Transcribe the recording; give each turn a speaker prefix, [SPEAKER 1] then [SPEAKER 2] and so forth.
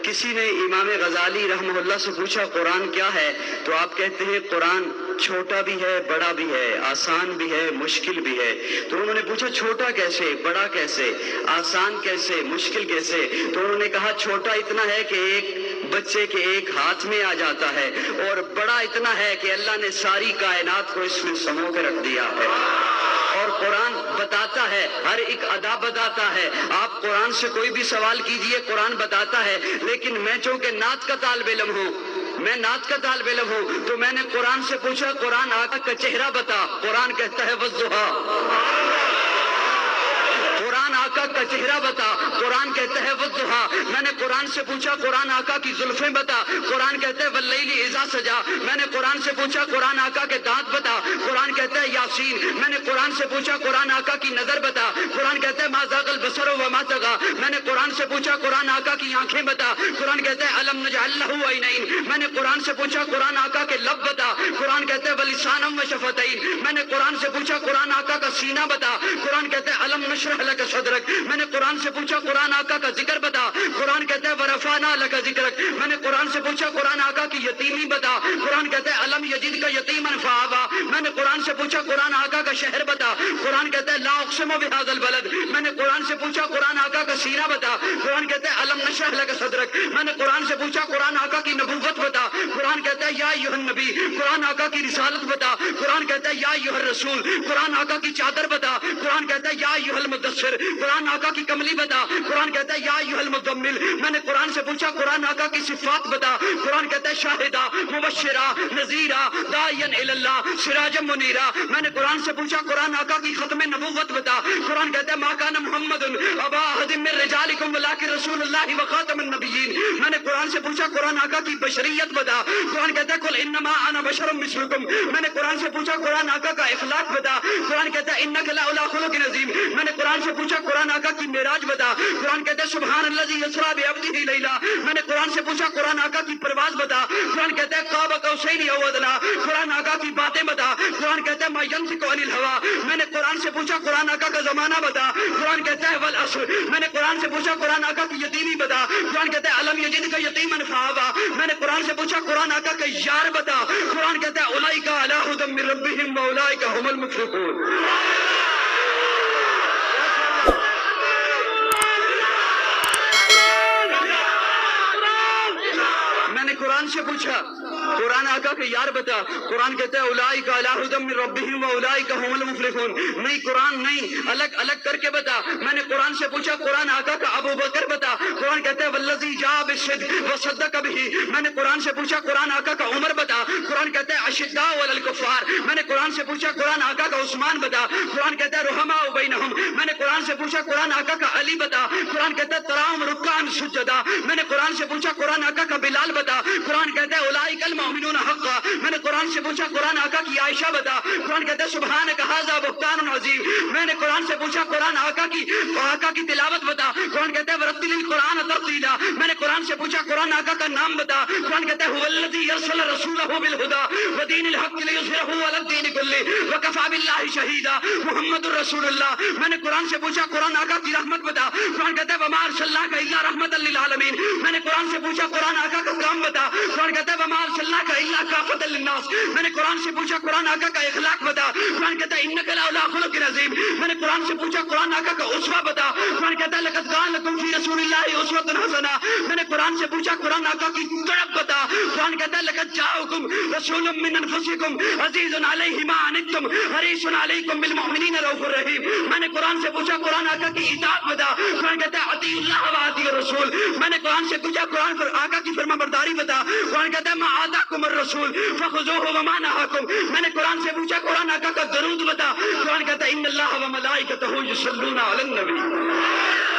[SPEAKER 1] کسی نے امام غزالی رحمہ اللہ سے پوچھا قرآن کیا ہے، تو آپ کہتے ہیں قرآن چھوٹا بھی ہے بڑا بھی ہے، آسان بھی ہے مشکل بھی ہے۔ تو انہوں نے پوچھا چھوٹا کیسے، بڑا کیسے، آسان کیسے، مشکل کیسے؟ تو انہوں نے کہا چھوٹا اتنا ہے کہ ایک بچے کے ایک ہاتھ میں آ جاتا ہے، اور بڑا اتنا ہے کہ اللہ نے ساری کائنات کو اس میں سمو کے رکھ دیا ہے۔ اور قرآن بتاتا ہے، ہر ایک ادا بتاتا ہے۔ آپ قرآن سے کوئی بھی سوال کیجئے، قرآن بتاتا ہے۔ لیکن میں چونکہ نعت کا طالب علم ہوں، تو میں نے قرآن سے پوچھا قرآن آقا کا چہرہ بتا، قرآن کہتا ہے والضحیٰ۔ قرآن آقا کا چہرہ بتا، قرآن کہتا ہے والضحیٰ۔ میں نے قرآن سے پوچھا قرآن آقا کی زلفیں بتا، قرآن کہتا ہے واللیل اذا سجا۔ میں نے قرآن سے پوچھا قرآن آقا کے دانت بتا، قرآن کہتا ہے یاسین۔ میں نے قرآن سے پوچھا قرآن آقا کی نظر بتا، قرآن کہتا ہے ما زاغ البصر وما طغى۔ میں نے قرآن سے پوچھا قرآن آقا کی آنکھیں بتا، قرآن کہتا ہے الم نجعل له عینین۔ میں نے قرآن سے پوچھا قرآن آقا کے لب بتا، قرآن کہتا ہے ولسانا وشفتین۔ میں نے قرآن سے پوچھا قرآن آقا کا سینہ بتا، قرآن کہتا ہے الم نشرح لک صدرک۔ میں نے قرآن سے پوچھا قرآن آقا کا ذکر بتا، قرآن کہتا ہے ورفعنا لک ذکرک۔ میں نے قرآن سے پوچھا قرآن آقا کی یتیمی بتا، قرآن کہتا ہے الم یجدک یتیما فآویٰ۔ میں نے قرآن سے پوچھا قرآن آقا کا شہر بتا، قرآن کہتا ہے لا اقسم بہذا البلد۔ میں نے قرآن سے پوچھا قرآن آقا کا سینہ بتا، قرآن کہتا ہے الم نشرح لک صدرک۔ میں نے قرآن سے پوچھا قرآن آقا کی نبوت بتا، قرآن کہتا ہے یا ایھا النبی۔ قرآن آقا کی رسالت بتا، قرآن کہتا ہے یا ایھا الرسول۔ قرآن آقا کی چادر بتا، قرآن کہتا ہے یا ایھا المدثر۔ قرآن آقا کی کملی بتا، قرآن کہتا ہے یا ایھا المزمل۔ میں نے قرآن سے پوچھا قرآن آقا کی صفات بتا، قرآن کہتا ہے شاہدہ مبشرہ نذیرہ داعیا الی اللہ سراجا منیرہ۔ میں نے قرآن سے پوچھا قرآن آقا کی ختم نبوت بتا، قرآن کہتا ہے ما کان محمد ابا احد من رجالکم ولکن رسول اللہ وخاتم النبیین۔ میں نے قرآن سے پوچھا قرآن آقا کی بشریت بتا، قرآن کہتا ہے قل انما انا بشر مثلکم۔ میں نے قرآن سے پوچھا قرآن آقا کا اخلاق بتا، قرآن کہتا ہے انک لعلی خلق عظیم۔ میں نے قرآن سے پوچھا قرآن آقا کی معراج بتا، قرآن کہتا ہے سبحان الذی اسریٰ بعبدہ لیلا۔ میں نے قرآن سے پوچھا قرآن آقا کی پرواز بتا، قرآن کہتا ہے قاب قوسین او ادنیٰ۔ قرآن آقا کی باتیں بتا، قرآن کہتا ہے ما ینطق عن الہویٰ۔ میں نے قرآن سے پوچھا قرآن آقا کا زمانہ بتا، قرآن کہتا ہے والعصر۔ میں نے قرآن سے پوچھا قرآن آقا کی یتیمی بتا، قرآن کہتا ہے الم یجدک یتیما فآویٰ۔ میں نے قرآن سے پوچھا قرآن آقا کا یار بتا، قرآن کہتا ہے اولئک علی ھدی من ربہم واولئک ھم المفلحون۔ قرآن سے پوچھا قرآن آقا کے یار بتا، قرآن کہتا ہے اولئک علی ھدی من ربہم واولئک ھم المفلحون۔ نہیں قرآن نہیں، الگ الگ کر کے بتا۔ میں نے قرآن سے پوچھا قرآن آقا کا ابو بکر بتا، قرآن کہتا ہے والذی جاء بالصدق وصدق بہ۔ میں نے قرآن سے پوچھا قرآن آقا کا عمر بتا، قرآن کہتا ہے اشداء علی الکفار۔ میں نے قرآن سے پوچھا قرآن آقا کا عثمان بتا، قرآن کہتا ہے رحماء بینہم۔ میں نے قرآن سے پوچھا قرآن آقا کا علی بتا، قرآن کہتا ہے تراہم رکعا سجدا۔ میں نے قرآن سے پوچھا قرآن آقا کا بلال بتا، قرآن کہتا ہے اولئک المؤمنون حقا۔ میں نے قرآن سے پوچھا قرآن آقا کی عائشہ بتا، قرآن کہتا ہے سبحانک ھذا بہتان عظیم۔ میں نے قرآن سے پوچھا قرآن آقا کی تلاوت بتا، قرآن کہتا ہے ورتل القرآن ترتیلا۔ میں نے قرآن سے پوچھا قرآن آقا کا نام بتا، قرآن کہتا ہے هو الذی ارسل رسولہ بالہدی ودین الحق لیظہرہ علی الدین کلہ وکفی باللہ شہیدا محمد رسول اللہ۔ میں نے قرآن سے پوچھا قرآن آقا کی رحمت بتا، قرآن کہتا ہے وما ارسلناک الا رحمۃ للعالمین۔ میں نے قرآن سے پوچھا قرآن آقا کا کام بتا، قرآن کہتا ہے وما ارسلناک الا کافۃ للناس۔ میں نے قرآن سے پوچھا قرآن آقا کا اخلاق بتا، قرآن کہتا ہے انک لعلی خلق عظیم۔ میں نے قرآن سے پوچھا قرآن آقا کا اسوہ بتا، قرآن کہتا ہے لقد کان لکم فی رسول اللہ اسوۃ حسنہ۔ میں نے قرآن سے پوچھا قرآن آقا کی تڑپ بتا، قرآن کہتا ہے لقد جاءکم رسول من انفسکم عزیز علیہ ما عنتم حریص علیکم بالمؤمنین رؤوف الرحیم۔ میں نے قرآن سے پوچھا قرآن آقا کی اطاعت بتا، قرآن کہتا ہے اطیعوا اللہ واطیعوا الرسول۔ میں نے قرآن سے پوچھا قرآن آقا کی فرما برداری بتا، قرآن کہتا ہے ما آتاکم الرسول فخذوہ وما نہاکم۔ میں نے قرآن سے پوچھا قرآن آقا کا درود بتا، قرآن کہتا ہے ان اللہ وملائکتہ یصلون علی النبی۔